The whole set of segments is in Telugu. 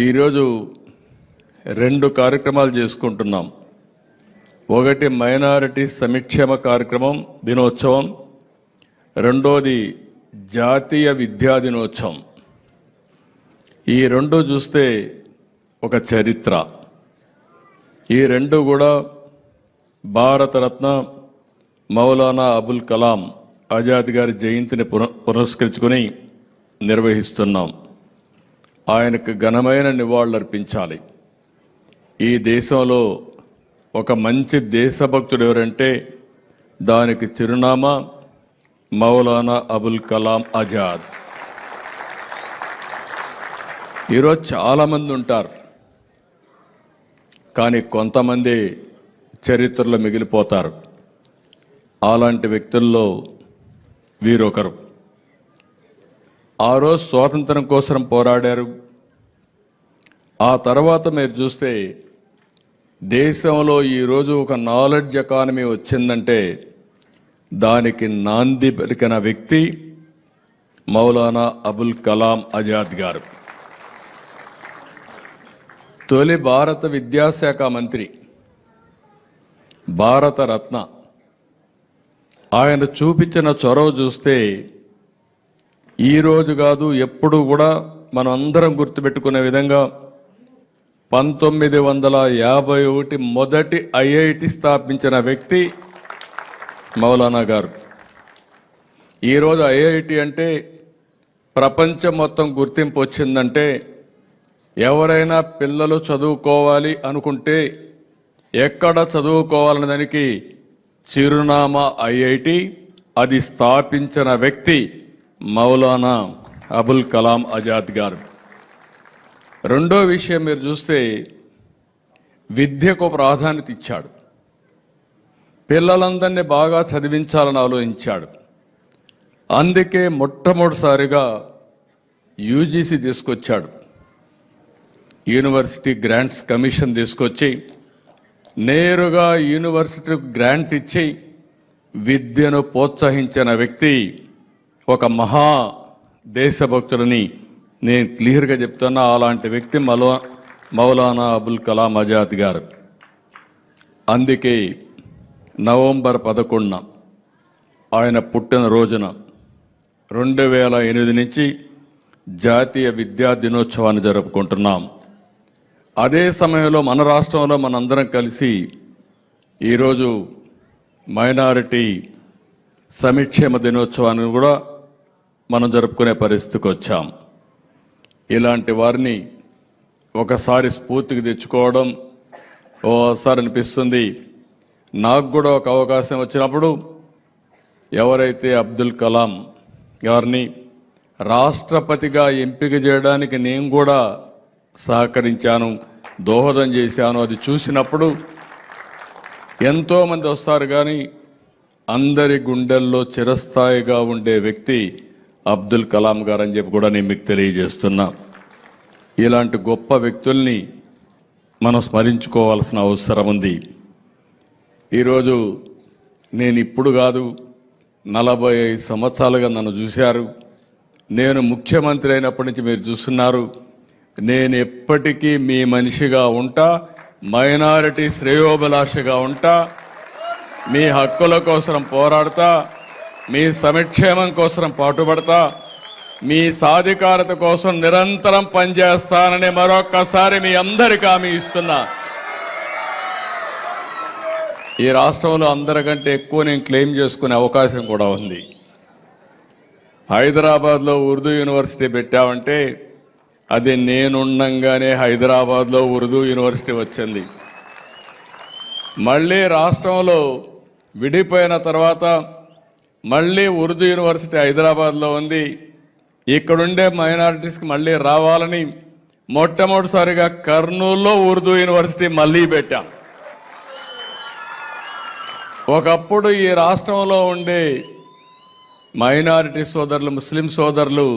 ఈరోజు రెండు కార్యక్రమాలు చేసుకుంటున్నాం. ఒకటి మైనారిటీ సంక్షేమ కార్యక్రమం దినోత్సవం, రెండోది జాతీయ విద్యా దినోత్సవం. ఈ రెండు చూస్తే ఒక చరిత్ర. ఈ రెండు కూడా భారతరత్న మౌలానా అబుల్ కలాం ఆజాద్ గారి జయంతిని పురస్కరించుకొని నిర్వహిస్తున్నాం. ఆయనకు ఘనమైన నివాళులర్పించాలి. ఈ దేశంలో ఒక మంచి దేశభక్తుడు ఎవరంటే దానికి చిరునామా మౌలానా అబుల్ కలాం ఆజాద్. ఈరోజు చాలామంది ఉంటారు, కానీ కొంతమంది చరిత్రలో మిగిలిపోతారు. అలాంటి వ్యక్తుల్లో వీరొకరు. ఆ రోజు స్వాతంత్రం కోసం పోరాడారు. ఆ తర్వాత మీరు చూస్తే దేశంలో ఈరోజు ఒక నాలెడ్జ్ ఎకానమీ వచ్చిందంటే దానికి నాంది పలికిన వ్యక్తి మౌలానా అబుల్ కలాం ఆజాద్ గారు. తొలి భారత విద్యాశాఖ మంత్రి, భారతరత్న. ఆయన చూపించిన చొరవ చూస్తే ఈరోజు కాదు ఎప్పుడు కూడా మనం అందరం గుర్తుపెట్టుకునే విధంగా 1951 మొదటి ఐఐటి స్థాపించిన వ్యక్తి మౌలానా గారు. ఈరోజు ఐఐటి అంటే ప్రపంచం మొత్తం గుర్తింపు వచ్చిందంటే ఎవరైనా పిల్లలు చదువుకోవాలి అనుకుంటే ఎక్కడ చదువుకోవాలనే దానికి చిరునామా ఐఐటి. అది స్థాపించిన వ్యక్తి మౌలానా అబుల్ కలాం ఆజాద్ గారు. రెండో విషయం మీరు చూస్తే విద్యకు ప్రాధాన్యత ఇచ్చాడు. పిల్లలందరినీ బాగా చదివించాలని ఆలోచించాడు. అందుకే మొట్టమొదటిసారిగా యూజీసీ తీసుకొచ్చాడు. యూనివర్సిటీ గ్రాంట్స్ కమిషన్ తీసుకొచ్చి నేరుగా యూనివర్సిటీకి గ్రాంట్ ఇచ్చి విద్యను ప్రోత్సహించిన వ్యక్తి, ఒక మహా దేశభక్తులని నేను క్లియర్గా చెప్తున్నా. అలాంటి వ్యక్తి మౌలానా అబుల్ కలాం ఆజాద్ గారు. అందుకే నవంబర్ 11 ఆయన పుట్టిన రోజున 2008 నుంచి జాతీయ విద్యా దినోత్సవాన్ని జరుపుకుంటున్నాం. అదే సమయంలో మన రాష్ట్రంలో మనందరం కలిసి ఈరోజు మైనారిటీ సంక్షేమ దినోత్సవాన్ని కూడా మనం జరుపుకునే పరిస్థితికి వచ్చాం. ఇలాంటి వారిని ఒకసారి స్ఫూర్తికి తెచ్చుకోవడం ఓసారి అనిపిస్తుంది. నాకు కూడా ఒక అవకాశం వచ్చినప్పుడు ఎవరైతే అబ్దుల్ కలాం గారిని రాష్ట్రపతిగా ఎంపిక చేయడానికి నేను కూడా సహకరించాను, దోహదం చేశాను. అది చూసినప్పుడు ఎంతోమంది వస్తారు, కానీ అందరి గుండెల్లో చిరస్థాయిగా ఉండే వ్యక్తి అబ్దుల్ కలాం గారు అని చెప్పి కూడా నేను మీకు తెలియజేస్తున్నా. ఇలాంటి గొప్ప వ్యక్తుల్ని మనం స్మరించుకోవాల్సిన అవసరం ఉంది. ఈరోజు నేను ఇప్పుడు కాదు, 45 సంవత్సరాలుగా నన్ను చూశారు. నేను ముఖ్యమంత్రి అయినప్పటి నుంచి మీరు చూస్తున్నారు. నేను ఎప్పటికీ మీ మనిషిగా ఉంటా, మైనారిటీ శ్రేయోభిలాషగా ఉంటా, మీ హక్కుల కోసం పోరాడతా, మీ సంక్షేమం కోసం పాటుపడతా, మీ సాధికారత కోసం నిరంతరం పనిచేస్తానని మరొక్కసారి మీ అందరికీ హామీ ఇస్తున్నా. ఈ రాష్ట్రంలో అందరికంటే ఎక్కువ నేను క్లెయిమ్ చేసుకునే అవకాశం కూడా ఉంది. హైదరాబాద్లో ఉర్దూ యూనివర్సిటీ పెట్టామంటే అది నేనుండంగానే హైదరాబాద్లో ఉర్దూ యూనివర్సిటీ వచ్చింది. మళ్ళీ రాష్ట్రంలో విడిపోయిన తర్వాత మళ్ళీ ఉర్దూ యూనివర్సిటీ హైదరాబాద్లో ఉంది. ఇక్కడుండే మైనారిటీస్కి మళ్ళీ రావాలని మొట్టమొదటిసారిగా కర్నూలులో ఉర్దూ యూనివర్సిటీ మళ్ళీ పెట్టాం. ఒకప్పుడు ఈ రాష్ట్రంలో ఉండే మైనారిటీ సోదరులు, ముస్లిం సోదరులు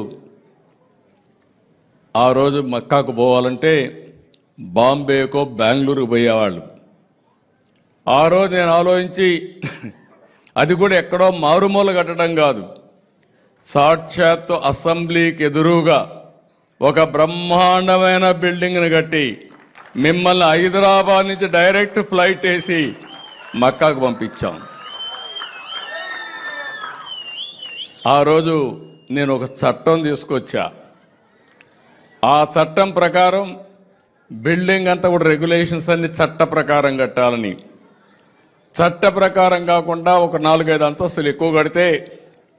ఆ రోజు మక్కాకు పోవాలంటే బాంబేకో బెంగళూరుకు పోయేవాళ్ళు. ఆ రోజు నేను ఆలోచించి అది కూడా ఎక్కడో మారుమూల కట్టడం కాదు, సాక్షాత్తు అసెంబ్లీకి ఎదురుగా ఒక బ్రహ్మాండమైన బిల్డింగ్ను కట్టి మిమ్మల్ని హైదరాబాద్ నుంచి డైరెక్ట్ ఫ్లైట్ వేసి మక్కాకు పంపించాం. ఆ రోజు నేను ఒక చట్టం తీసుకొచ్చా. ఆ చట్టం ప్రకారం బిల్డింగ్ అంతా కూడా రెగ్యులేషన్స్ అన్ని చట్ట ప్రకారం కట్టాలని, చట్ట ప్రకారం కాకుండా ఒక 4-5 అంతస్తులు ఎక్కువ కడితే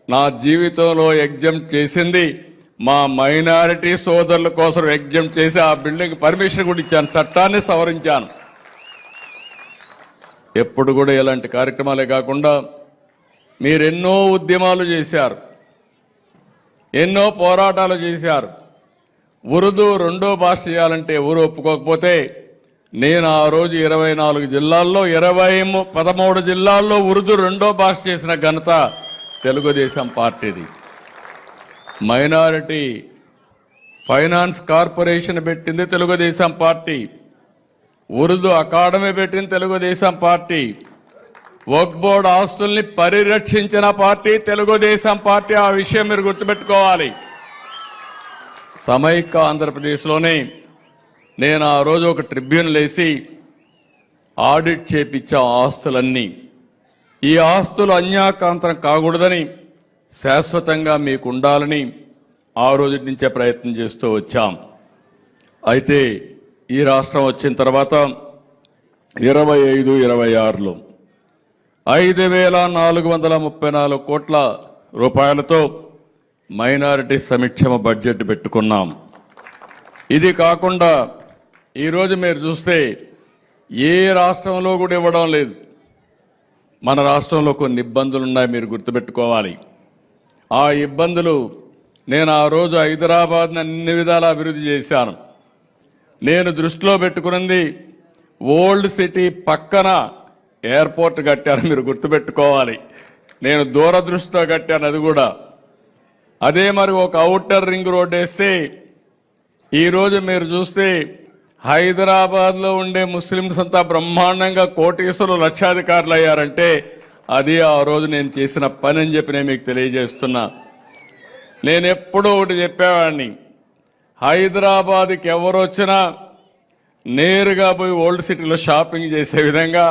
నా జీవితంలో ఎగ్జామ్ట్ చేసింది మా మైనారిటీ సోదరుల కోసం ఎగ్జామ్ట్ చేసి ఆ బిల్డింగ్ పర్మిషన్ కూడా ఇచ్చాను, చట్టాన్ని సవరించాను. ఎప్పుడు కూడా ఇలాంటి కార్యక్రమాలే కాకుండా మీరెన్నో ఉద్యమాలు చేశారు, ఎన్నో పోరాటాలు చేశారు. ఉర్దూ రెండో భాష చేయాలంటే ఎవరు ఒప్పుకోకపోతే నేను ఆ రోజు 24 జిల్లాల్లో 13 జిల్లాల్లో ఉర్దూ రెండో భాష చేసిన ఘనత తెలుగుదేశం పార్టీది. మైనారిటీ ఫైనాన్స్ కార్పొరేషన్ పెట్టింది తెలుగుదేశం పార్టీ, ఉర్దూ అకాడమీ పెట్టింది తెలుగుదేశం పార్టీ, వక్ఫ్ బోర్డు ఆస్తుల్ని పరిరక్షించిన పార్టీ తెలుగుదేశం పార్టీ. ఆ విషయం మీరు గుర్తుపెట్టుకోవాలి. సమైక్య ఆంధ్రప్రదేశ్లోనే నేను ఆ రోజు ఒక ట్రిబ్యునల్ వేసి ఆడిట్ చేపించా ఆస్తులన్నీ. ఈ ఆస్తులు అన్యాకాంతరం కాకూడదని, శాశ్వతంగా మీకు ఉండాలని ఆ రోజు నుంచే ప్రయత్నం చేస్తూ వచ్చాం. అయితే ఈ రాష్ట్రం వచ్చిన తర్వాత 25-26లో 5,434 కోట్ల రూపాయలతో మైనారిటీ సంక్షేమ బడ్జెట్ పెట్టుకున్నాం. ఇది కాకుండా ఈరోజు మీరు చూస్తే ఏ రాష్ట్రంలో కూడా ఇవ్వడం లేదు. మన రాష్ట్రంలో కొన్ని ఇబ్బందులు ఉన్నాయి, మీరు గుర్తుపెట్టుకోవాలి. ఆ ఇబ్బందులు నేను ఆ రోజు హైదరాబాద్ని అన్ని విధాలా అభివృద్ధి చేశాను. నేను దృష్టిలో పెట్టుకున్నది ఓల్డ్ సిటీ పక్కన ఎయిర్పోర్ట్ కట్టాను, మీరు గుర్తుపెట్టుకోవాలి. నేను దూరదృష్టితో కట్టాను అది కూడా. అదే మరి ఒక ఔటర్ రింగ్ రోడ్ వేస్తే ఈరోజు మీరు చూస్తే హైదరాబాద్లో ఉండే ముస్లింస్ అంతా బ్రహ్మాండంగా కోటీశ్వరులు లక్షాధికారులు అయ్యారంటే అది ఆ రోజు నేను చేసిన పని అని చెప్పి నేను మీకు తెలియజేస్తున్నా. నేను ఎప్పుడూ ఒకటి చెప్పేవాడిని, హైదరాబాద్కి ఎవరు వచ్చినా నేరుగా పోయి ఓల్డ్ సిటీలో షాపింగ్ చేసే విధంగా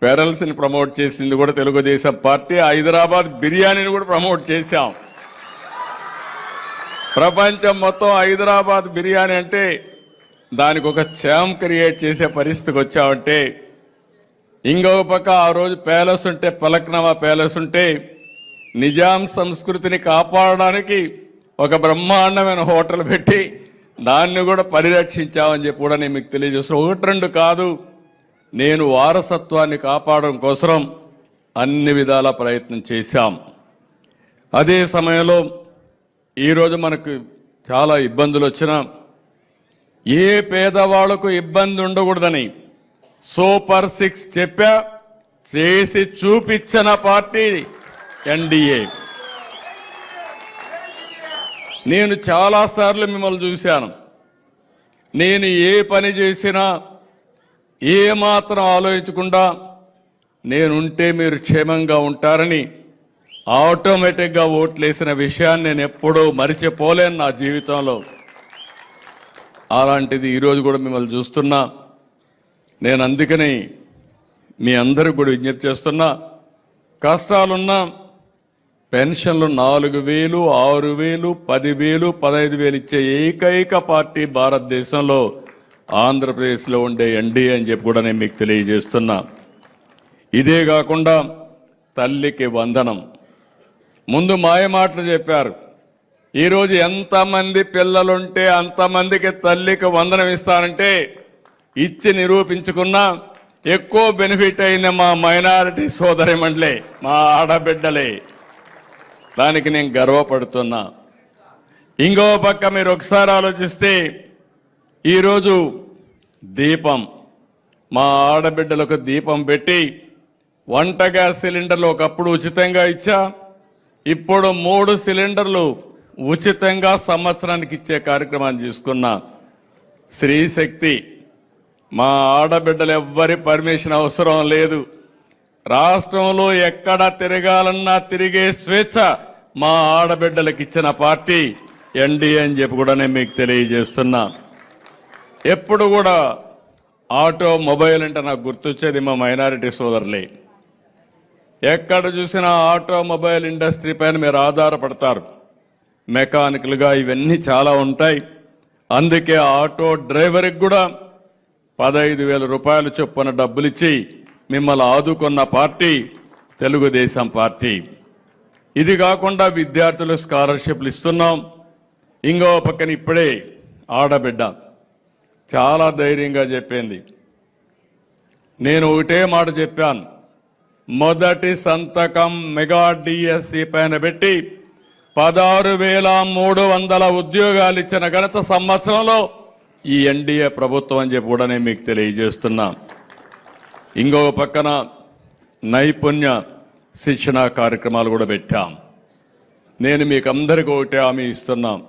పెరల్స్ని ప్రమోట్ చేసింది కూడా తెలుగుదేశం పార్టీ. హైదరాబాద్ బిర్యానీని కూడా ప్రమోట్ చేశాం. ప్రపంచం మొత్తం హైదరాబాద్ బిర్యానీ అంటే దానికి ఒక ఛామ్ క్రియేట్ చేసే పరిస్థితికి వచ్చామంటే, ఇంకొక పక్క ఆ రోజు ప్యాలెస్ ఉంటే, పలక్నమా ప్యాలెస్ ఉంటే నిజాం సంస్కృతిని కాపాడడానికి ఒక బ్రహ్మాండమైన హోటల్ పెట్టి దాన్ని కూడా పరిరక్షించామని చెప్పి కూడా నేను మీకు తెలియజేస్తాను. 1-2 కాదు, నేను వారసత్వాన్ని కాపాడడం కోసం అన్ని విధాల ప్రయత్నం చేశాం. అదే సమయంలో ఈరోజు మనకు చాలా ఇబ్బందులు వచ్చినా ఏ పేదవాళ్లకు ఇబ్బంది ఉండకూడదని సూపర్ 6 చెప్పా, చేసి చూపించిన పార్టీ ఎన్డీఏ. నేను చాలాసార్లు మిమ్మల్ని చూశాను. నేను ఏ పని చేసినా ఏ మాత్రం ఆలోచించకుండా నేనుంటే మీరు క్షేమంగా ఉంటారని ఆటోమేటిక్గా ఓట్లేసిన విషయాన్ని నేను ఎప్పుడూ మరిచిపోలేను నా జీవితంలో. అలాంటిది ఈరోజు కూడా మిమ్మల్ని చూస్తున్నా. నేను అందుకని మీ అందరికి కూడా విజ్ఞప్తి చేస్తున్నా, కష్టాలున్నా పెన్షన్లు 4,000, 6,000, 10,000, 15,000 ఇచ్చే ఏకైక పార్టీ భారతదేశంలో ఆంధ్రప్రదేశ్లో ఉండే ఎన్డీఏ అని చెప్పి కూడా నేను మీకు తెలియజేస్తున్నా. ఇదే కాకుండా తల్లికి వందనం, ముందు మాయ మాటలు చెప్పారు. ఈరోజు ఎంతమంది పిల్లలుంటే అంతమందికి తల్లికి వందనం ఇస్తారంటే ఇచ్చి నిరూపించుకున్నా ఎక్కువ బెనిఫిట్ అయింది మా మైనారిటీ సోదరి మండలే, మా ఆడబిడ్డలే. దానికి నేను గర్వపడుతున్నా. ఇంకో పక్క మీరు ఒకసారి ఆలోచిస్తే ఈరోజు దీపం, మా ఆడబిడ్డలకు దీపం పెట్టి వంట గ్యాస్ సిలిండర్లు ఒకప్పుడు ఉచితంగా ఇచ్చా, ఇప్పుడు 3 సిలిండర్లు ఉచితంగా సంవత్సరానికి ఇచ్చే కార్యక్రమాన్ని తీసుకున్నా. స్త్రీశక్తి, మా ఆడబిడ్డలు ఎవ్వరి పర్మిషన్ అవసరం లేదు. రాష్ట్రంలో ఎక్కడ తిరగాలన్నా తిరిగే స్వేచ్ఛ మా ఆడబిడ్డలకు ఇచ్చిన పార్టీ ఎన్డీఏ అని చెప్పి కూడా నేను మీకు తెలియజేస్తున్నా. ఎప్పుడు కూడా ఆటోమొబైల్ అంటే నాకు గుర్తొచ్చేది మా మైనారిటీ సోదరులే. ఎక్కడ చూసినా ఆటోమొబైల్ ఇండస్ట్రీ పైన మీరు ఆధారపడతారు. మెకానికల్గా ఇవన్నీ చాలా ఉంటాయి. అందుకే ఆటో డ్రైవర్కి కూడా 15,000 రూపాయలు చొప్పున డబ్బులిచ్చి మిమ్మల్ని ఆదుకున్న పార్టీ తెలుగుదేశం పార్టీ. ఇది కాకుండా విద్యార్థులు స్కాలర్షిప్లు ఇస్తున్నాం. ఇంకో పక్కన ఇప్పుడే ఆడబిడ్డ చాలా ధైర్యంగా చెప్పింది. నేను ఒకటే మాట చెప్పాను, మొదటి సంతకం మెగా డిఎస్సి పైన పెట్టి 16,300 ఉద్యోగాలు ఇచ్చిన ఘనత సంవత్సరంలో ఈ ఎన్డీఏ ప్రభుత్వం అని చెప్పి కూడా నేను మీకు తెలియజేస్తున్నా. ఇంకొక పక్కన నైపుణ్య శిక్షణ కార్యక్రమాలు కూడా పెట్టాం. నేను మీకు అందరికీ ఒకటే హామీ ఇస్తున్నాం,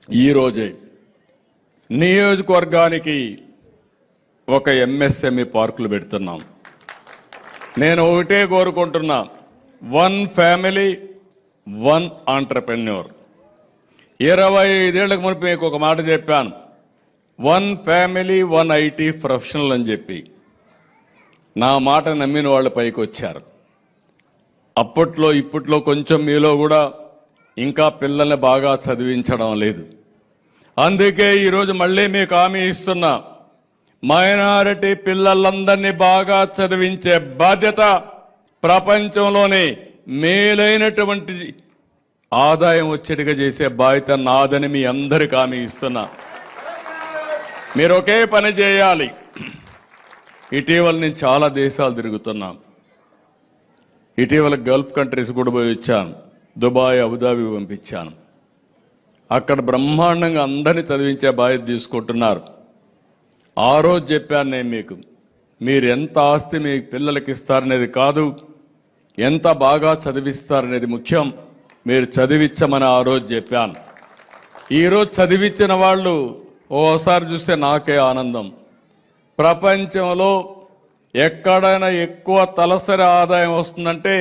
ఈరోజే నియోజకవర్గానికి ఒక ఎంఎస్ఎంఈ పార్కులు పెడుతున్నాం. నేను ఒకటే కోరుకుంటున్నా, 1 ఫ్యామిలీ 1 ఆంటర్ప్రెన్యూర్. 25 ఏళ్లకు మునుపు మీకు ఒక మాట చెప్పాను, 1 ఫ్యామిలీ 1 ఐటీ ప్రొఫెషనల్ అని చెప్పి. నా మాట నమ్మిన వాళ్ళు పైకి వచ్చారు. అప్పట్లో ఇప్పట్లో కొంచెం మీలో కూడా ఇంకా పిల్లల్ని బాగా చదివించడం లేదు. అందుకే ఈరోజు మళ్ళీ మీకు హామీ ఇస్తున్నా, మైనారిటీ పిల్లలందరినీ బాగా చదివించే బాధ్యత, ప్రపంచంలోనే మేలైనటువంటి ఆదాయం వచ్చేట్టుగా చేసే బాధ్యత నాదని మీ అందరికీ హామీ ఇస్తున్నా. మీరు ఒకే పని చేయాలి. ఇటీవల నేను చాలా దేశాలు తిరుగుతున్నాం. ఇటీవల గల్ఫ్ కంట్రీస్ కూడా పోయి వచ్చాను. దుబాయ్, అబుదాబి పంపించాను. అక్కడ బ్రహ్మాండంగా అందరినీ చదివించే బాధ్యత తీసుకుంటున్నారు. ఆ రోజు చెప్పాను నేను మీకు, మీరు ఎంత ఆస్తి మీ పిల్లలకి ఇస్తారనేది కాదు, ఎంత బాగా చదివిస్తారనేది ముఖ్యం. మీరు చదివించమని ఆ రోజు చెప్పాను. ఈరోజు చదివించిన వాళ్ళు ఓసారి చూస్తే నాకే ఆనందం. ప్రపంచంలో ఎక్కడైనా ఎక్కువ తలసరి ఆదాయం వస్తుందంటే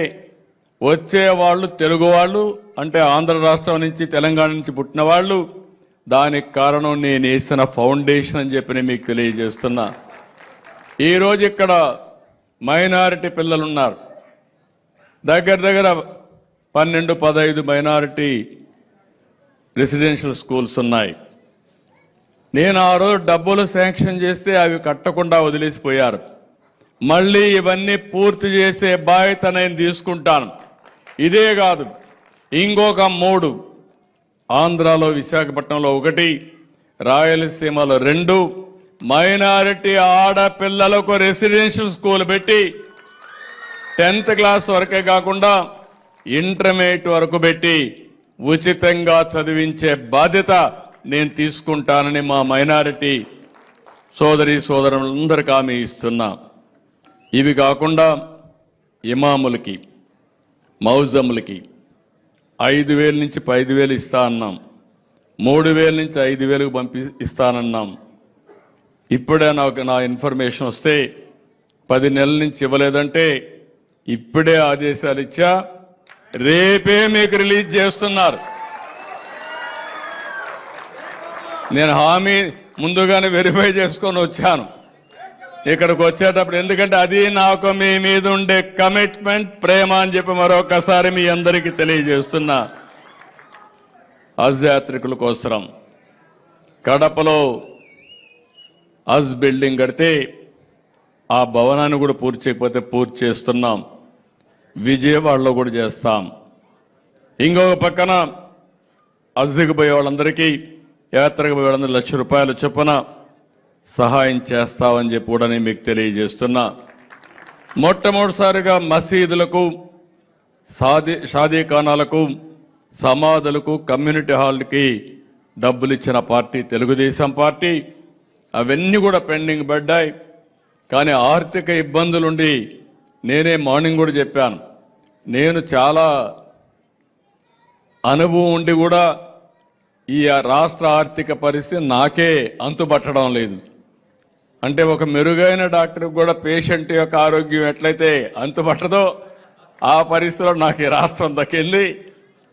వచ్చేవాళ్ళు తెలుగు వాళ్ళు, అంటే ఆంధ్ర రాష్ట్రం నుంచి తెలంగాణ నుంచి పుట్టిన వాళ్ళు. దానికి కారణం నేను వేసిన ఫౌండేషన్ అని చెప్పి మీకు తెలియజేస్తున్నా. ఈరోజు ఇక్కడ మైనారిటీ పిల్లలు ఉన్నారు. దగ్గర దగ్గర 12-15 మైనారిటీ రెసిడెన్షియల్ స్కూల్స్ ఉన్నాయి. నేను ఆ రోజు డబ్బులు శాంక్షన్ చేస్తే అవి కట్టకుండా వదిలేసిపోయారు. మళ్ళీ ఇవన్నీ పూర్తి చేసే బాధ్యత నేను తీసుకుంటాను. ఇదే కాదు, ఇంకొక 3 ఆంధ్రాలో విశాఖపట్నంలో 1, రాయలసీమలో 2 మైనారిటీ ఆడపిల్లలకు రెసిడెన్షియల్ స్కూల్ పెట్టి 10th క్లాస్ వరకే కాకుండా ఇంటర్మీడియట్ వరకు పెట్టి ఉచితంగా చదివించే బాధ్యత నేను తీసుకుంటానని మా మైనారిటీ సోదరి సోదరులందరికీ హామీ ఇస్తున్నా. ఇవి కాకుండా ఇమాములకి, మౌజములకి 5,000 నుంచి 10,000 ఇస్తా అన్నాం. 3,000 నుంచి 5,000 ఇస్తానన్నాం. ఇప్పుడే నా ఇన్ఫర్మేషన్ వస్తే 10 నెలల నుంచి ఇవ్వలేదంటే ఇప్పుడే ఆదేశాలు ఇచ్చా, రేపే మీకు రిలీజ్ చేస్తున్నారు. నేను హామీ ముందుగానే వెరిఫై చేసుకొని వచ్చాను ఇక్కడికి వచ్చేటప్పుడు. ఎందుకంటే అది నాకు మీ మీద ఉండే కమిట్మెంట్, ప్రేమ అని చెప్పి మరొకసారి మీ అందరికీ తెలియజేస్తున్నా. హజ్ యాత్రికుల కోసం కడపలో హజ్ బిల్డింగ్ కడితే ఆ భవనాన్ని కూడా పూర్తి చేయకపోతే పూర్తి చేస్తున్నాం. విజయవాడలో కూడా చేస్తాం. ఇంకొక పక్కన హజ్కి పోయే వాళ్ళందరికీ, యాత్రకు పోయే వాళ్ళందరూ ₹1,00,000 చొప్పున సహాయం చేస్తామని చెప్పి కూడా నేను మీకు తెలియజేస్తున్నా. మొట్టమొదటిసారిగా మసీదులకు, షాదీఖానాలకు, సమాధులకు, కమ్యూనిటీ హాల్కి డబ్బులు ఇచ్చిన పార్టీ తెలుగుదేశం పార్టీ. అవన్నీ కూడా పెండింగ్ పడ్డాయి. కానీ ఆర్థిక ఇబ్బందులుండి నేనే మార్నింగ్ కూడా చెప్పాను, నేను చాలా అనుభవం ఉండి కూడా ఈ రాష్ట్ర ఆర్థిక పరిస్థితి నాకే అంతుబట్టడం లేదు. అంటే ఒక మెరుగైన డాక్టర్ కూడా పేషెంట్ యొక్క ఆరోగ్యం ఎట్లయితే అంతుబట్టదో ఆ పరిస్థితిలో నాకు ఈ రాష్ట్రం దక్కింది.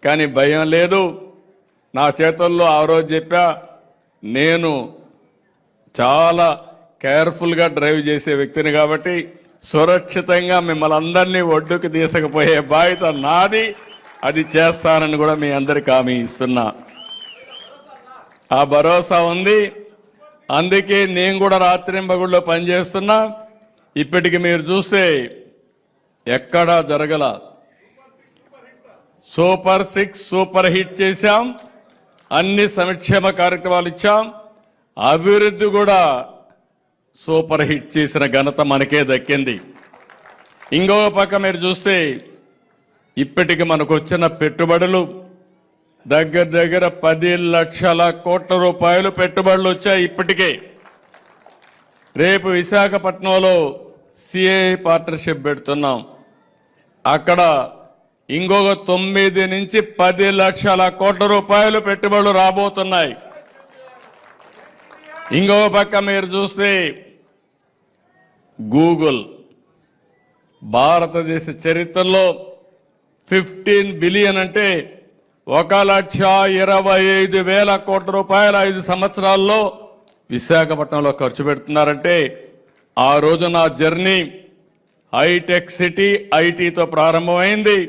కానీ భయం లేదు. నా చేతుల్లో ఆ రోజు చెప్పా, నేను చాలా కేర్ఫుల్గా డ్రైవ్ చేసే వ్యక్తిని కాబట్టి సురక్షితంగా మిమ్మల్ని అందరినీ ఒడ్డుకు తీసుకుపోయే బాధ్యత నాది, అది చేస్తానని కూడా మీ అందరికి హామీ ఇస్తున్నా. ఆ భరోసా ఉంది. అందుకే నేను కూడా రాత్రింబగుళ్ళో పనిచేస్తున్నా. ఇప్పటికి మీరు చూస్తే ఎక్కడా జరగల. సూపర్ 6 సూపర్ హిట్ చేశాం, అన్ని సంక్షేమ కార్యక్రమాలు ఇచ్చాం, అభివృద్ధి కూడా సూపర్ హిట్ చేసిన ఘనత మనకే దక్కింది. ఇంకో పక్క మీరు చూస్తే ఇప్పటికి మనకు వచ్చిన పెట్టుబడులు దగ్గర 10 లక్షల కోట్ల రూపాయలు పెట్టుబడులు వచ్చాయి ఇప్పటికే. రేపు విశాఖపట్నంలో సిఐ పార్ట్నర్షిప్ పెడుతున్నాం. అక్కడ ఇంకొక 9 నుంచి 10 లక్షల కోట్ల రూపాయలు పెట్టుబడులు రాబోతున్నాయి. ఇంకో పక్క మీరు చూస్తే గూగుల్ భారతదేశ చరిత్రలో 15 బిలియన్ అంటే 1,25,000 కోట్ల రూపాయలు 5 సంవత్సరాల్లో విశాఖపట్నంలో ఖర్చు పెడుతున్నారంటే, ఆ రోజు నా జర్నీ హైటెక్ సిటీ ఐటీతో ప్రారంభమైంది.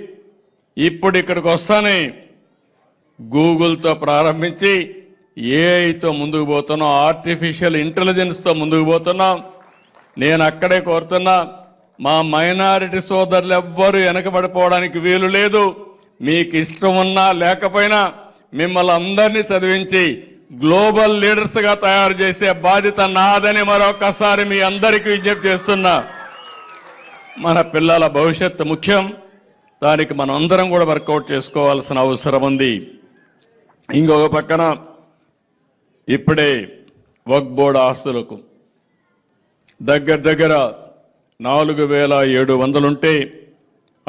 ఇప్పుడు ఇక్కడికి వస్తానే గూగుల్తో ప్రారంభించి ఏఐతో ముందుకు పోతున్నాం, ఆర్టిఫిషియల్ ఇంటెలిజెన్స్తో ముందుకు పోతున్నాం. నేను అక్కడే కోరుతున్నా, మా మైనారిటీ సోదరులు ఎవ్వరూ వెనకబడిపోవడానికి వీలు లేదు. మీకు ఇష్టం ఉన్నా లేకపోయినా మిమ్మల్ని అందరినీ చదివించి గ్లోబల్ లీడర్స్గా తయారు చేసే బాధ్యత నాదని మరొకసారి మీ అందరికీ విజ్ఞప్తి చేస్తున్నా. మన పిల్లల భవిష్యత్తు ముఖ్యం. దానికి మనం అందరం కూడా వర్కౌట్ చేసుకోవాల్సిన అవసరం ఉంది. ఇంకొక పక్కన ఇప్పుడే వక్ఫ్ బోర్డు ఆస్తులకు దగ్గర 4,700 ఉంటే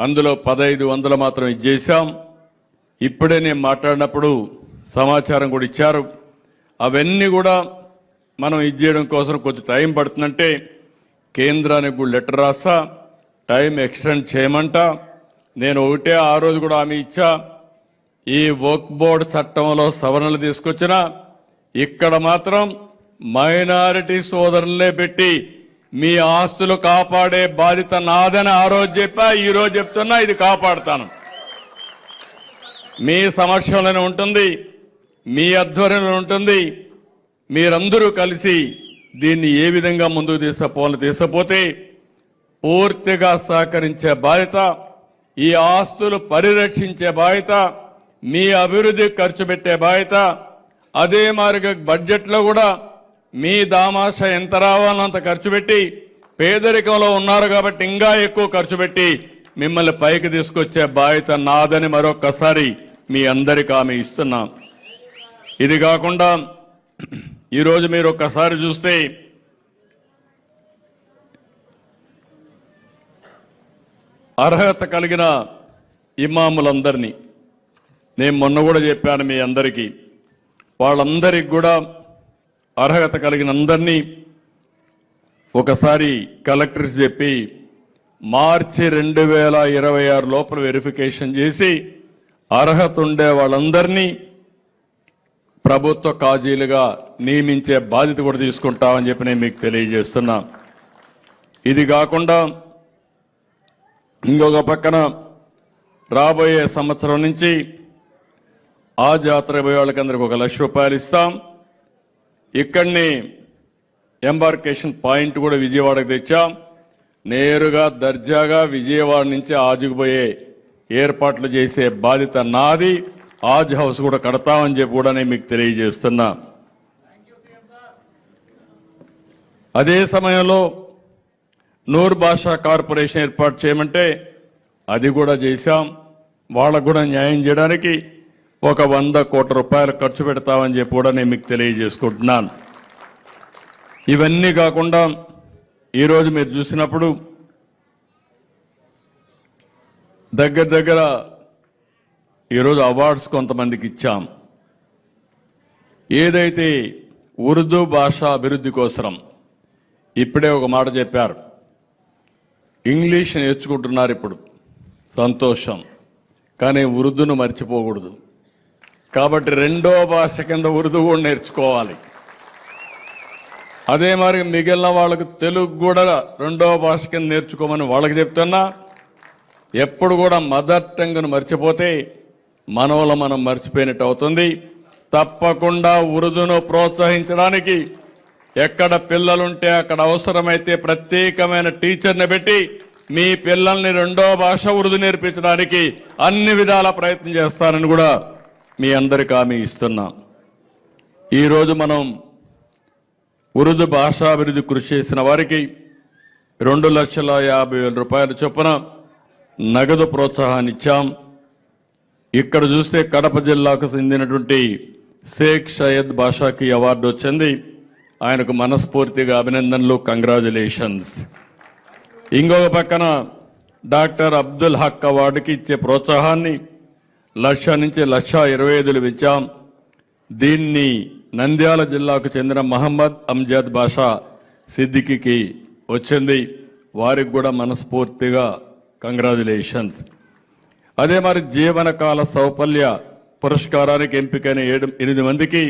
అందులో 1,500 మాత్రం ఇచ్చేసాం. ఇప్పుడే నేను మాట్లాడినప్పుడు సమాచారం కూడా ఇచ్చారు. అవన్నీ కూడా మనం ఇచ్చేయడం కోసం కొంచెం టైం పడుతుందంటే కేంద్రానికి కూడా లెటర్ రాస్తా, టైం ఎక్స్టెండ్ చేయమంట. నేను ఒకటే ఆ రోజు కూడా హామీ ఇచ్చా, ఈ వక్ఫ్ బోర్డు చట్టంలో సవరణలు తీసుకొచ్చిన ఇక్కడ మాత్రం మైనారిటీ సోదరులనే పెట్టి మీ ఆస్తులు కాపాడే బాధ్యత నాదని ఆ రోజు చెప్పా, ఈ రోజు చెప్తున్నా, ఇది కాపాడుతాను. మీ సమక్షంలోనే ఉంటుంది, మీ ఆధ్వర్యంలో ఉంటుంది. మీరందరూ కలిసి దీన్ని ఏ విధంగా ముందుకు తీసుకుపోతే పూర్తిగా సహకరించే బాధ్యత, ఈ ఆస్తులు పరిరక్షించే బాధ్యత, మీ అభివృద్ధి ఖర్చు పెట్టే బాధ్యత, అదే మాదిరిగా బడ్జెట్లో కూడా మీ దామాష ఎంత రావాలో అంత ఖర్చు పెట్టి, పేదరికంలో ఉన్నారు కాబట్టి ఇంకా ఎక్కువ ఖర్చు పెట్టి మిమ్మల్ని పైకి తీసుకొచ్చే బాధ్యత నాదని మరొకసారి మీ అందరికీ హామీ ఇస్తున్నాం. ఇది కాకుండా ఈరోజు మీరు ఒక్కసారి చూస్తే అర్హత కలిగిన ఇమాములందరినీ నేను మొన్న కూడా చెప్పాను మీ అందరికీ, వాళ్ళందరికీ కూడా అర్హత కలిగిన అందరినీ ఒకసారి కలెక్టర్స్ చెప్పి మార్చి 2026 లోపల వెరిఫికేషన్ చేసి అర్హత ఉండే వాళ్ళందరినీ ప్రభుత్వ కాజీలుగా నియమించే బాధ్యత కూడా తీసుకుంటామని చెప్పి నేను మీకు తెలియజేస్తున్నా. ఇది కాకుండా ఇంకొక పక్కన రాబోయే సంవత్సరం నుంచి ఆ జాతర పోయే వాళ్ళకందరికి 1 లక్ష రూపాయలు ఇస్తాం. ఇక్కడిని ఎంబార్కేషన్ పాయింట్ కూడా విజయవాడకు తెచ్చాం. నేరుగా దర్జాగా విజయవాడ నుంచి ఆజుకు పోయే ఏర్పాట్లు చేసే బాధ్యత నాది. ఆజ్ హౌస్ కూడా కడతామని చెప్పి కూడా నేను మీకు తెలియజేస్తున్నా. అదే సమయంలో నూర్ భాషా కార్పొరేషన్ ఏర్పాటు చేయమంటే అది కూడా చేశాం. వాళ్ళకు కూడా న్యాయం చేయడానికి 100 కోట్ల రూపాయలు ఖర్చు పెడతామని చెప్పి కూడా నేను మీకు తెలియజేసుకుంటున్నాను. ఇవన్నీ కాకుండా ఈరోజు మీరు చూసినప్పుడు దగ్గర ఈరోజు అవార్డ్స్ కొంతమందికి ఇచ్చాం. ఏదైతే ఉర్దూ భాష అభివృద్ధి కోసం ఇప్పుడే ఒక మాట చెప్పారు, ఇంగ్లీష్ నేర్చుకుంటున్నారు ఇప్పుడు, సంతోషం. కానీ ఉర్దూను మర్చిపోకూడదు. కాబట్టి రెండో భాష కింద ఉర్దూ కూడా నేర్చుకోవాలి. అదే మరి మిగిలిన వాళ్ళకు తెలుగు కూడా రెండో భాష కింద నేర్చుకోమని వాళ్ళకి చెప్తున్నా. ఎప్పుడు కూడా మదర్ టంగ్ను మర్చిపోతే మనవల మనం మర్చిపోయినట్టు అవుతుంది. తప్పకుండా ఉర్దూను ప్రోత్సహించడానికి ఎక్కడ పిల్లలుంటే అక్కడ అవసరమైతే ప్రత్యేకమైన టీచర్ని పెట్టి మీ పిల్లల్ని రెండో భాష ఉర్దూ నేర్పించడానికి అన్ని విధాల ప్రయత్నం చేస్తానని కూడా మీ అందరికీ హామీ ఇస్తున్నాం. ఈరోజు మనం ఉర్దూ భాషాభివృద్ధి కృషి చేసిన వారికి 2,50,000 రూపాయల చొప్పున నగదు ప్రోత్సాహాన్ని ఇచ్చాం. ఇక్కడ చూస్తే కడప జిల్లాకు చెందినటువంటి షేక్ సయ్యద్ బాషాకి అవార్డు వచ్చింది. ఆయనకు మనస్ఫూర్తిగా అభినందనలు, కంగ్రాచులేషన్స్. ఇంకొక పక్కన డాక్టర్ అబ్దుల్ హక్ అవార్డుకి ఇచ్చే ప్రోత్సాహాన్ని 1,00,000 నుంచి 1,25,000 పెంచాం. దీన్ని నంద్యాల జిల్లాకు చెందిన మహమ్మద్ అమ్జద్ బాషా సిద్దికీకి వచ్చింది. వారికి కూడా మనస్ఫూర్తిగా కంగ్రాచులేషన్స్. అదే మరి జీవనకాల సౌపల్య పురస్కారానికి ఎంపికైన 8 మందికి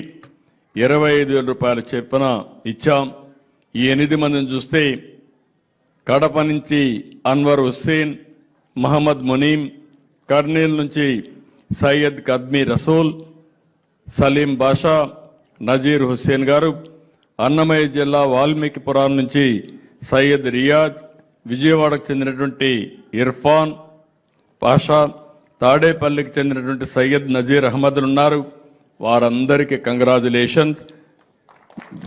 25,000 రూపాయలు చొప్పున ఇచ్చాం. ఈ 8 మందిని చూస్తే కడప నుంచి అన్వర్ హుస్సేన్, మహమ్మద్ మునీం, కర్నూలు నుంచి సయ్యద్ కద్మీ రసూల్, సలీం బాషా, నజీర్ హుస్సేన్ గారు, అన్నమయ్య జిల్లా వాల్మీకిపురం నుంచి సయ్యద్ రియాజ్, విజయవాడకు చెందినటువంటి ఇర్ఫాన్ పాషా, తాడేపల్లికి చెందినటువంటి సయ్యద్ నజీర్ అహ్మద్లు ఉన్నారు. వారందరికీ కంగ్రాచులేషన్స్.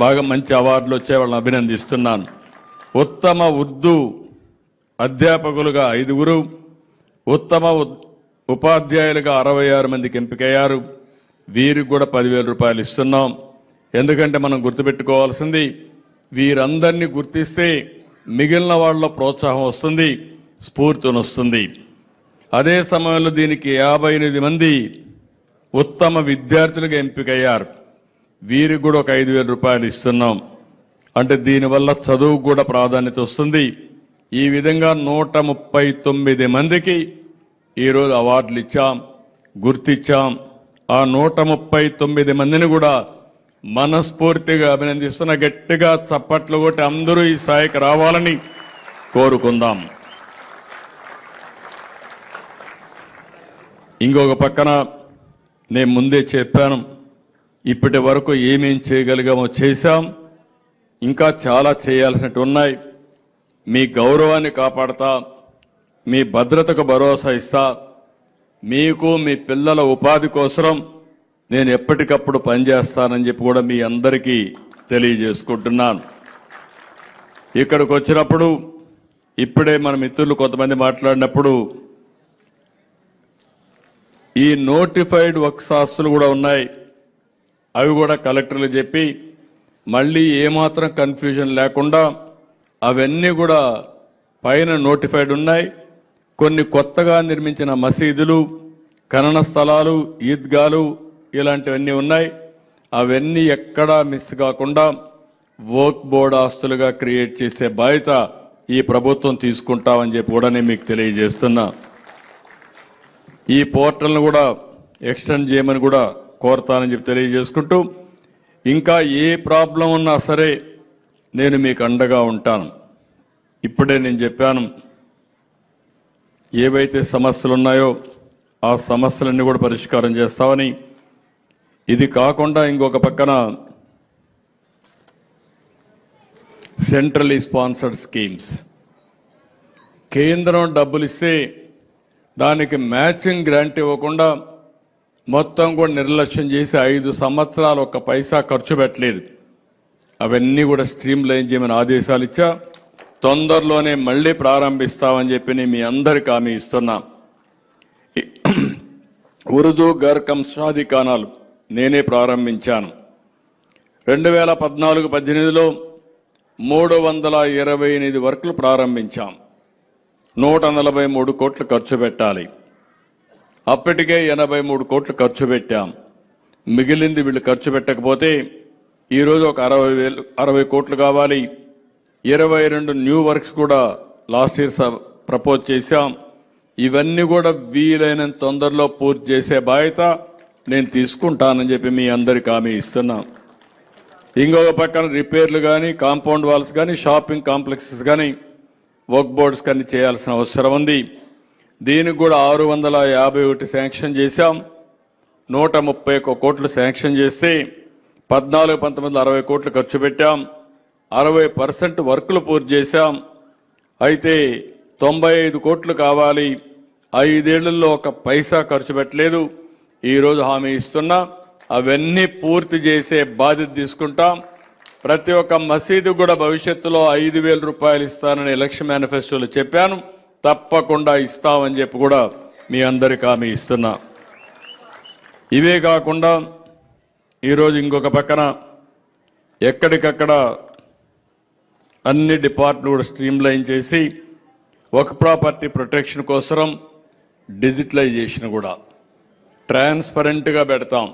బాగా మంచి అవార్డులు వచ్చే వాళ్ళని అభినందిస్తున్నాను. ఉత్తమ ఉర్దూ అధ్యాపకులుగా 5, ఉత్తమ ఉపాధ్యాయులుగా 66 మందికి ఎంపికయ్యారు. వీరికి కూడా 10,000 రూపాయలు ఇస్తున్నాం. ఎందుకంటే మనం గుర్తుపెట్టుకోవాల్సింది, వీరందరినీ గుర్తిస్తే మిగిలిన వాళ్ళ ప్రోత్సాహం వస్తుంది, స్ఫూర్తిని వస్తుంది. అదే సమయంలో దీనికి 58 మంది ఉత్తమ విద్యార్థులుగా ఎంపికయ్యారు. వీరికి కూడా ఒక 5,000 రూపాయలు ఇస్తున్నాం. అంటే దీనివల్ల చదువు కూడా ప్రాధాన్యత వస్తుంది. ఈ విధంగా 139 మందికి ఈరోజు అవార్డులు ఇచ్చాం, గుర్తించాం. ఆ 139 మందిని కూడా మనస్ఫూర్తిగా అభినందిస్తున్న. గట్టిగా చప్పట్లు కొట్టి అందరూ ఈ స్థాయికి రావాలని కోరుకుందాం. ఇంకొక పక్కన నేను ముందే చెప్పాను, ఇప్పటి వరకు ఏమేం చేయగలిగామో చేశాం. ఇంకా చాలా చేయాల్సినట్టు ఉన్నాయి. మీ గౌరవాన్ని కాపాడతా, మీ భద్రతకు భరోసా ఇస్తా, మీకు మీ పిల్లల ఉపాధి కోసం నేను ఎప్పటికప్పుడు పనిచేస్తానని చెప్పి కూడా మీ అందరికీ తెలియజేసుకుంటున్నాను. ఇక్కడికి వచ్చినప్పుడు ఇప్పుడే మన మిత్రులు కొంతమంది మాట్లాడినప్పుడు ఈ నోటిఫైడ్ వర్క్స్ ఆస్తులు కూడా ఉన్నాయి. అవి కూడా కలెక్టర్లు చెప్పి మళ్ళీ ఏమాత్రం కన్ఫ్యూజన్ లేకుండా అవన్నీ కూడా పైన నోటిఫైడ్ ఉన్నాయి. కొన్ని కొత్తగా నిర్మించిన మసీదులు, ఖనన స్థలాలు, ఈద్గాలు ఇలాంటివన్నీ ఉన్నాయి. అవన్నీ ఎక్కడా మిస్ కాకుండా వర్క్ బోర్డ్ ఆస్తులుగా క్రియేట్ చేసే బాధ్యత ఈ ప్రభుత్వం తీసుకుంటామని చెప్పి కూడా నేను మీకు తెలియజేస్తున్నా. ఈ పోర్టల్ను కూడా ఎక్స్టెండ్ చేయమని కూడా కోరుతానని చెప్పి తెలియజేసుకుంటూ, ఇంకా ఏ ప్రాబ్లం ఉన్నా సరే నేను మీకు అండగా ఉంటాను. ఇప్పుడే నేను చెప్పాను, ఏవైతే సమస్యలు ఉన్నాయో ఆ సమస్యలన్నీ కూడా పరిష్కారం చేస్తామని. ఇది కాకుండా ఇంకొక పక్కన సెంట్రలీ స్పాన్సర్డ్ స్కీమ్స్, కేంద్రం డబ్బులు ఇస్తే దానికి మ్యాచింగ్ గ్రాంట్ ఇవ్వకుండా మొత్తం కూడా నిర్లక్ష్యం చేసి 5 సంవత్సరాలు ఒక్క పైసా ఖర్చు పెట్టలేదు. అవన్నీ కూడా స్ట్రీమ్ లైన్ చేయమని ఆదేశాలు ఇచ్చా. తొందరలోనే మళ్ళీ ప్రారంభిస్తామని చెప్పి నేను మీ అందరికీ హామీ ఇస్తున్నా. ఉర్దూ ఘర్ కమ్ షాదీ ఖానాలు నేనే ప్రారంభించాను. 2014-18లో 328 వర్కులు ప్రారంభించాం. 143 కోట్లు ఖర్చు పెట్టాలి. అప్పటికే 83 కోట్లు ఖర్చు పెట్టాం. మిగిలింది వీళ్ళు ఖర్చు పెట్టకపోతే ఈరోజు ఒక 60 కోట్లు కావాలి. 22 న్యూ వర్క్స్ కూడా లాస్ట్ ఇయర్ ప్రపోజ్ చేశాం. ఇవన్నీ కూడా వీలైనంత తొందరలో పూర్తి చేసే బాధ్యత నేను తీసుకుంటానని చెప్పి మీ అందరికి హామీ ఇస్తున్నా. ఇంకొక పక్కన రిపేర్లు కానీ, కాంపౌండ్ వాల్స్ కానీ, షాపింగ్ కాంప్లెక్సెస్ కానీ, వర్క్ బోర్డ్స్ కానీ చేయాల్సిన అవసరం ఉంది. దీనికి కూడా 651 శాంక్షన్ చేశాం. 131 కోట్లు శాంక్షన్ చేస్తే 14-19 60 కోట్లు ఖర్చు పెట్టాం. 60% వర్కులు పూర్తి చేశాం. అయితే 95 కోట్లు కావాలి. 5 ఏళ్లలో ఒక పైసా ఖర్చు పెట్టలేదు. ఈరోజు హామీ ఇస్తున్నా, అవన్నీ పూర్తి చేసే బాధ్యత తీసుకుంటాం. ప్రతి ఒక్క మసీదు కూడా భవిష్యత్తులో 5,000 రూపాయలు ఇస్తానని ఎలక్షన్ మేనిఫెస్టోలో చెప్పాను. తప్పకుండా ఇస్తామని చెప్పి కూడా మీ అందరికీ హామీ ఇస్తున్నా. ఇవే కాకుండా ఈరోజు ఇంకొక పక్కన ఎక్కడికక్కడ అన్ని డిపార్ట్మెంట్ కూడా స్ట్రీమ్లైన్ చేసి ఒక ప్రాపర్టీ ప్రొటెక్షన్ కోసం డిజిటలైజేషన్ కూడా ట్రాన్స్పరెంట్గా పెడతాం.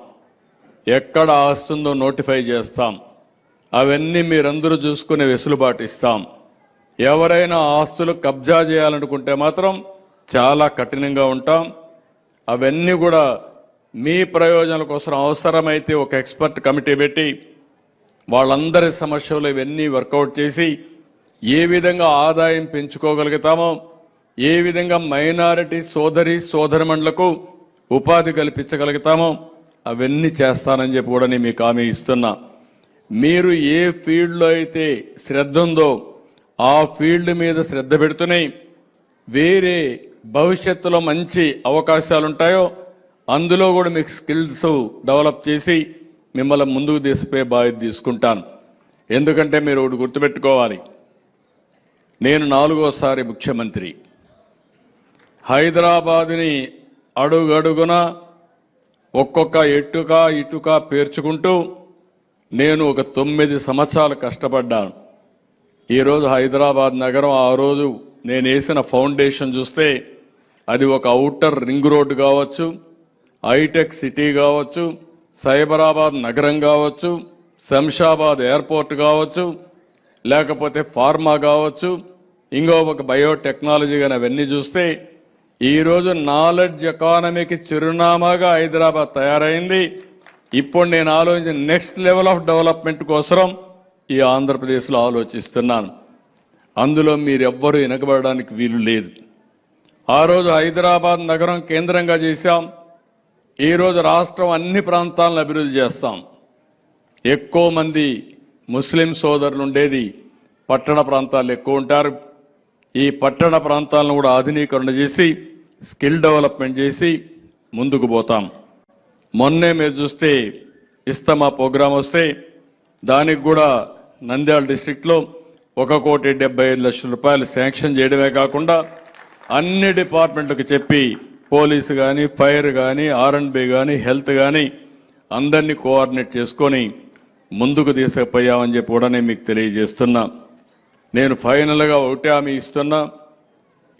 ఎక్కడ ఆస్తుందో నోటిఫై చేస్తాం. అవన్నీ మీరందరూ చూసుకునే వెసులుబాటు ఇస్తాం. ఎవరైనా ఆస్తులు కబ్జా చేయాలనుకుంటే మాత్రం చాలా కఠినంగా ఉంటాం. అవన్నీ కూడా మీ ప్రయోజనాల కోసం అవసరమైతే ఒక ఎక్స్పర్ట్ కమిటీ పెట్టి వాళ్ళందరి సమస్యలు ఇవన్నీ వర్కౌట్ చేసి ఏ విధంగా ఆదాయం పెంచుకోగలుగుతామో, ఏ విధంగా మైనారిటీ సోదరిమణులకు ఉపాధి కల్పించగలుగుతామో అవన్నీ చేస్తానని చెప్పి కూడా నేను మీకు హామీ ఇస్తున్నా. మీరు ఏ ఫీల్డ్లో అయితే శ్రద్ధ ఉందో ఆ ఫీల్డ్ మీద శ్రద్ధ పెడుతూనే వేరే భవిష్యత్తులో మంచి అవకాశాలు ఉంటాయో అందులో కూడా మీకు స్కిల్స్ డెవలప్ చేసి మిమ్మల్ని ముందుకు తీసుకుపోయే బాధ్యత తీసుకుంటాను. ఎందుకంటే మీరు ఒకటి గుర్తుపెట్టుకోవాలి, నేను 4వసారి ముఖ్యమంత్రి. హైదరాబాదుని అడుగడుగున ఒక్కొక్క ఇటుక పేర్చుకుంటూ నేను ఒక 9 సంవత్సరాలు కష్టపడ్డాను. ఈరోజు హైదరాబాద్ నగరం ఆ రోజు నేను వేసిన ఫౌండేషన్ చూస్తే అది ఒక ఔటర్ రింగ్ రోడ్డు కావచ్చు, హైటెక్ సిటీ కావచ్చు, సైబరాబాద్ నగరం కావచ్చు, శంషాబాద్ ఎయిర్పోర్ట్ కావచ్చు, లేకపోతే ఫార్మా కావచ్చు, ఇంకో ఒక బయోటెక్నాలజీ కానీ అవన్నీ చూస్తే ఈరోజు నాలెడ్జ్ ఎకానమీకి చిరునామాగా హైదరాబాద్ తయారైంది. ఇప్పుడు నేను ఆలోచించిన నెక్స్ట్ లెవెల్ ఆఫ్ డెవలప్మెంట్ కోసం ఈ ఆంధ్రప్రదేశ్లో ఆలోచిస్తున్నాను. అందులో మీరెవ్వరూ వెనకబడడానికి వీలు లేదు. ఆ రోజు హైదరాబాద్ నగరం కేంద్రంగా చేశాం. ఈరోజు రాష్ట్రం అన్ని ప్రాంతాలను అభివృద్ధి చేస్తాం. ఎక్కువ మంది ముస్లిం సోదరులు ఉండేది పట్టణ ప్రాంతాల్లో ఎక్కువ ఉంటారు. ఈ పట్టణ ప్రాంతాలను కూడా ఆధునీకరణ చేసి స్కిల్ డెవలప్మెంట్ చేసి ముందుకు పోతాం. మొన్నే మీరు చూస్తే ఇస్తమా ప్రోగ్రాం వస్తే దానికి కూడా నంద్యాల డిస్ట్రిక్ట్లో 1,75,00,000 రూపాయలు శాంక్షన్ చేయడమే కాకుండా అన్ని డిపార్ట్మెంట్లకు చెప్పి పోలీసు కానీ, ఫైర్ కానీ, R&B కానీ, హెల్త్ కానీ అందరినీ కోఆర్డినేట్ చేసుకొని ముందుకు తీసుకుపోయామని చెప్పి కూడా నేను మీకు తెలియజేస్తున్నా. నేను ఫైనల్గా ఒకటే హామీ ఇస్తున్నా.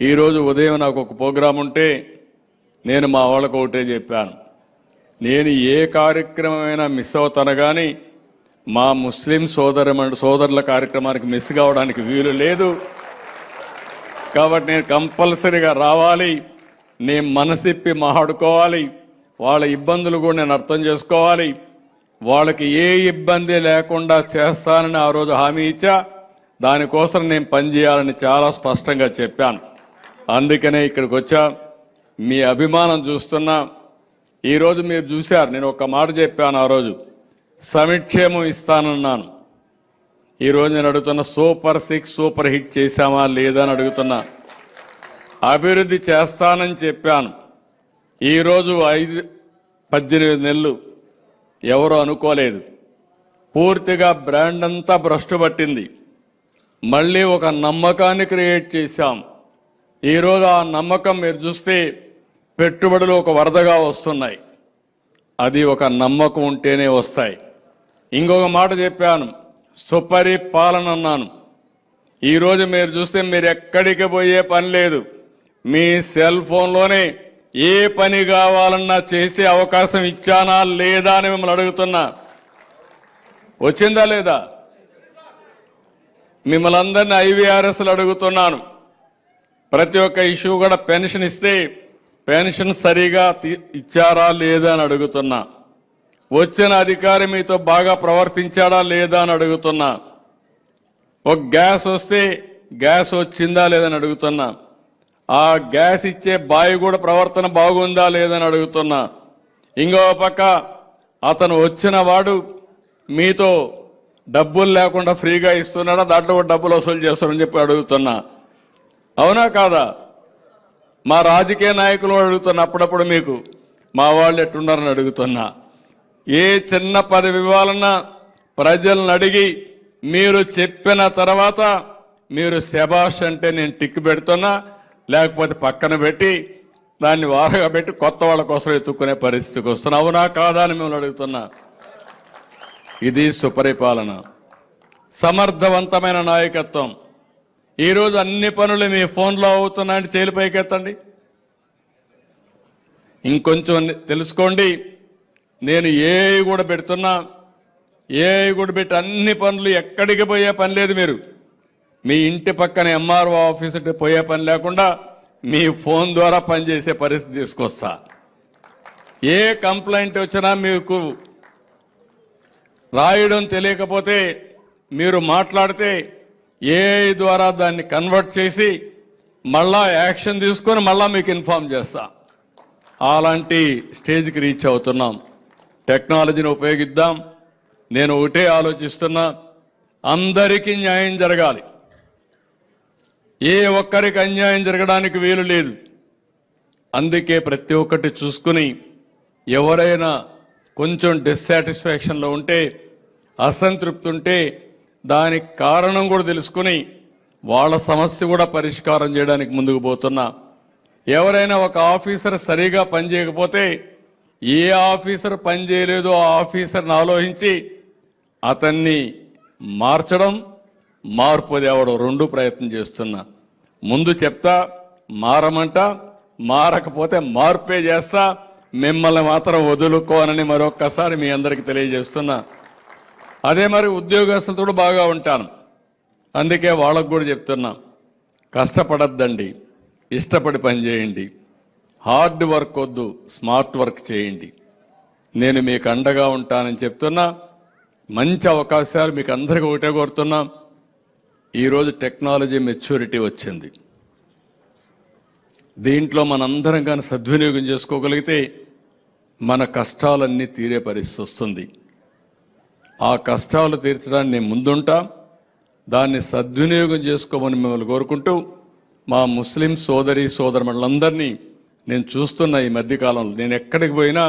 ఈరోజు ఉదయం నాకు ఒక ప్రోగ్రాం ఉంటే నేను మా వాళ్ళకు ఒకటే చెప్పాను, నేను ఏ కార్యక్రమమైనా మిస్ అవుతాను కానీ మా ముస్లిం సోదరుల కార్యక్రమానికి మిస్ కావడానికి వీలు లేదు. కాబట్టి నేను కంపల్సరీగా రావాలి. నేను మనసిప్పి మాట్లాడుకోవాలి. వాళ్ళ ఇబ్బందులు కూడా నేను అర్థం చేసుకోవాలి. వాళ్ళకి ఏ ఇబ్బంది లేకుండా చేస్తానని ఆ రోజు హామీ ఇచ్చా. దానికోసం నేను పనిచేయాలని చాలా స్పష్టంగా చెప్పాను. అందుకనే ఇక్కడికి వచ్చా. మీ అభిమానం చూస్తున్నా. ఈరోజు మీరు చూశారు, నేను ఒక మాట చెప్పాను. ఆ రోజు సమిక్షేమం ఇస్తానన్నాను. ఈరోజు నేను అడుగుతున్నా, సూపర్ 6 సూపర్ హిట్ చేశామా లేదా అని అడుగుతున్నా. అభివృద్ధి చేస్తానని చెప్పాను. ఈరోజు 18 నెలలు ఎవరో అనుకోలేదు. పూర్తిగా బ్రాండ్ అంతా భ్రష్టు పట్టింది. మళ్ళీ ఒక నమ్మకాన్ని క్రియేట్ చేశాం. ఈరోజు ఆ నమ్మకం మీరు చూస్తే పెట్టుబడులు ఒక వరదగా వస్తున్నాయి. అది ఒక నమ్మకం ఉంటేనే వస్తాయి. ఇంకొక మాట చెప్పాను, సుపరిపాలన అన్నాను. ఈరోజు మీరు చూస్తే మీరు ఎక్కడికి పోయే పని లేదు. మీ సెల్ ఫోన్లోనే ఏ పని కావాలన్నా చేసే అవకాశం ఇచ్చానా లేదా అని మిమ్మల్ని అడుగుతున్నా. వచ్చిందా లేదా? మిమ్మల్ని అందరినీ IVRSలు అడుగుతున్నాను. ప్రతి ఒక్క ఇష్యూ కూడా పెన్షన్ ఇస్తే పెన్షన్ సరిగా ఇచ్చారా లేదా అని అడుగుతున్నా. వచ్చిన అధికారి మీతో బాగా ప్రవర్తించాడా లేదా అని అడుగుతున్నా. ఒక గ్యాస్ వస్తే గ్యాస్ వచ్చిందా లేదని అడుగుతున్నా. ఆ గ్యాస్ ఇచ్చే బాయ్ కూడా ప్రవర్తన బాగుందా లేదని అడుగుతున్నా. ఇంకో పక్క అతను వచ్చిన వాడు మీతో డబ్బులు లేకుండా ఫ్రీగా ఇస్తున్నాడా, దాంట్లో కూడా డబ్బులు వసూలు చేస్తారని చెప్పి అడుగుతున్నా. అవునా కాదా? మా రాజకీయ నాయకులు అడుగుతున్నా, అప్పుడప్పుడు మీకు మా వాళ్ళు ఎట్టున్నారని అడుగుతున్నా. ఏ చిన్న పదవి ఇవ్వాలన్నా ప్రజలను అడిగి మీరు చెప్పిన తర్వాత మీరు శబాష్ అంటే నేను టిక్ పెడుతున్నా, లేకపోతే పక్కన పెట్టి దాన్ని వారగా పెట్టి కొత్త వాళ్ళ కోసం ఎత్తుక్కునే పరిస్థితికి వస్తున్నా. అవునా కాదా అని మిమ్మల్ని అడుగుతున్నా. ఇది సుపరిపాలన, సమర్థవంతమైన నాయకత్వం. ఈరోజు అన్ని పనులు మీ ఫోన్లో అవుతున్నాయంటే చేలు పైకెత్తండి. ఇంకొంచెం తెలుసుకోండి. నేను ఏఐ కూడా పెడుతున్నా. ఏఐ కూడా పెట్టి అన్ని పనులు ఎక్కడికి పోయే పని లేదు. మీరు మీ ఇంటి పక్కన ఎంఆర్ఓ ఆఫీసుకి పోయే పని లేకుండా మీ ఫోన్ ద్వారా పనిచేసే పరిస్థితి తీసుకొస్తా. ఏ కంప్లైంట్ వచ్చినా మీకు రాయడం తెలియకపోతే మీరు మాట్లాడితే ఏఐ ద్వారా దాన్ని కన్వర్ట్ చేసి మళ్ళా యాక్షన్ తీసుకొని మళ్ళా మీకు ఇన్ఫార్మ్ చేస్తా. అలాంటి స్టేజ్కి రీచ్ అవుతున్నాం. టెక్నాలజీని ఉపయోగిద్దాం. నేను ఒకటే ఆలోచిస్తున్నా, అందరికీ న్యాయం జరగాలి. ఏ ఒక్కరికి అన్యాయం జరగడానికి వీలు లేదు. అందుకే ప్రతి ఒక్కటి చూసుకుని ఎవరైనా కొంచెం డిస్సాటిస్ఫాక్షన్లో ఉంటే, అసంతృప్తి ఉంటే దానికి కారణం కూడా తెలుసుకుని వాళ్ళ సమస్య కూడా పరిష్కారం చేయడానికి ముందుకు పోతున్నా. ఎవరైనా ఒక ఆఫీసర్ సరిగా పనిచేయకపోతే ఏ ఆఫీసర్ పనిచేయలేదో ఆ ఆఫీసర్ని ఆలోచించి అతన్ని మార్చడం, మార్పు తేవడం రెండు ప్రయత్నం చేస్తున్నా. ముందు చెప్తా, మారమంట, మారకపోతే మార్పే చేస్తా. మిమ్మల్ని మాత్రం వదులుకోనని మరొక్కసారి మీ అందరికీ తెలియజేస్తున్నా. అదే మరి ఉద్యోగస్తులతో కూడా బాగా ఉంటాను. అందుకే వాళ్ళకు కూడా చెప్తున్నా, కష్టపడద్దండి, ఇష్టపడి పని చేయండి. హార్డ్ వర్క్ వద్దు, స్మార్ట్ వర్క్ చేయండి. నేను మీకు అండగా ఉంటానని చెప్తున్నా. మంచి అవకాశాలు మీకు అందరికీ ఒకటే కోరుతున్నా. ఈరోజు టెక్నాలజీ మెచ్యూరిటీ వచ్చింది. దీంట్లో మనందరం కానీ సద్వినియోగం చేసుకోగలిగితే మన కష్టాలన్నీ తీరే పరిస్థితి వస్తుంది. ఆ కష్టాలు తీర్చడానికి నేను ముందుంటా. దాన్ని సద్వినియోగం చేసుకోమని మిమ్మల్ని కోరుకుంటూ, మా ముస్లిం సోదరి సోదరులందరినీ నేను చూస్తున్న ఈ మధ్యకాలంలో నేను ఎక్కడికి పోయినా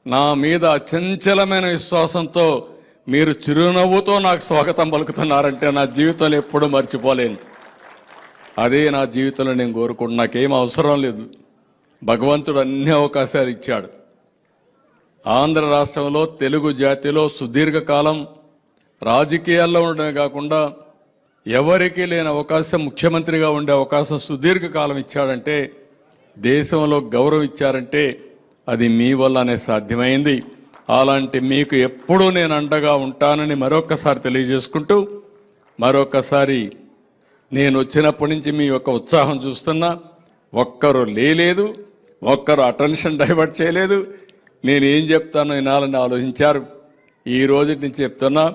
నా మీద అచంచలమైన విశ్వాసంతో మీరు చిరునవ్వుతో నాకు స్వాగతం పలుకుతున్నారంటే నా జీవితంలో ఎప్పుడూ మర్చిపోలేను. అదే నా జీవితంలో నేను కోరుకుంటున్నా. నాకేం అవసరం లేదు. భగవంతుడు అన్ని అవకాశాలు ఇచ్చాడు. ఆంధ్ర రాష్ట్రంలో తెలుగు జాతిలో సుదీర్ఘకాలం రాజకీయాల్లో ఉండడమే కాకుండా ఎవరికీ లేని అవకాశం, ముఖ్యమంత్రిగా ఉండే అవకాశం సుదీర్ఘకాలం ఇచ్చాడంటే, దేశంలో గౌరవం ఇచ్చారంటే అది మీ వల్లనే సాధ్యమైంది. అలాంటి మీకు ఎప్పుడూ నేను అండగా ఉంటానని మరొకసారి తెలియజేసుకుంటూ, మరొకసారి నేను వచ్చినప్పటి నుంచి మీ యొక్క ఉత్సాహం చూస్తున్నా. ఒక్కరు లేదు, ఒక్కరు అటెన్షన్ డైవర్ట్ చేయలేదు. నేను ఏం చెప్తానో వినాలని ఆలోచించారు. ఈ రోజు నుంచి చెప్తున్నా,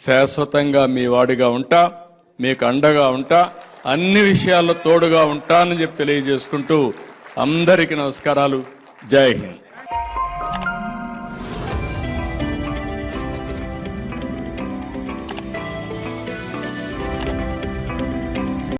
శాశ్వతంగా మీ వాడిగా ఉంటా, మీకు అండగా ఉంటా, అన్ని విషయాల్లో తోడుగా ఉంటానని చెప్పి తెలియజేసుకుంటూ అందరికీ నమస్కారాలు. జై హింద్.